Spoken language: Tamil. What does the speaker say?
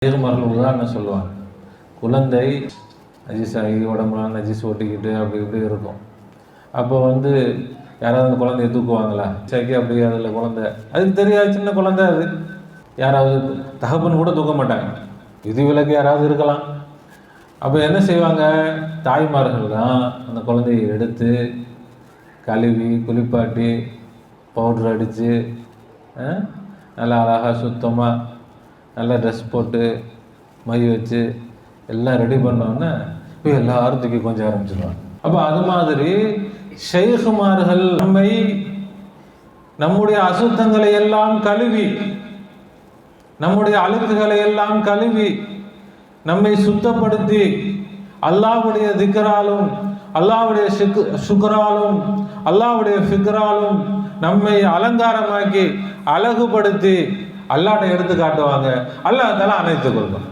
ஷேகுமார்கள் உதாரணம் சொல்லுவாங்க. குழந்தை நஜீஸ் ஆகி உடம்புலாம் நஜீஸ் ஒட்டிக்கிட்டு அப்படி இப்படி இருக்கும். அப்போ யாராவது அந்த குழந்தைய தூக்குவாங்களா? சரி, அப்படியே அதில் குழந்தை அதுக்கு தெரியாது, சின்ன குழந்தை அது. யாராவது தகப்பன் கூட தூக்க மாட்டாங்க, விதிவிலக்கு யாராவது இருக்கலாம். அப்போ என்ன செய்வாங்க? தாய்மார்கள் தான் அந்த குழந்தையை எடுத்து கழுவி குளிப்பாட்டி பவுட்ரு அடித்து நல்லா அழகாக சுத்தமாக நல்லா ட்ரெஸ் போட்டு மை வச்சு எல்லாம் ரெடி பண்ணோன்னே இப்போ எல்லாரும் தூக்கி கொஞ்சம் ஆரம்பிச்சிடுவாங்க. அப்போ அது மாதிரி ஷேகுமார்கள் நம்முடைய அசுத்தங்களை எல்லாம் கழுவி, நம்முடைய அழுக்குகளை எல்லாம் கழுவி, நம்மை சுத்தப்படுத்தி அல்லாஹ்வுடைய திக்ராலும் அல்லாஹ்வுடைய சுக்ராலும் அல்லாஹ்வுடைய ஃபிக்ராலும் நம்மை அலங்காரமாக்கி அழகுபடுத்தி அல்லாஹ்ட்ட எடுத்து காட்டுவாங்க. அல்லாஹ் தஆலா அணைத்துக் கொள்வான்.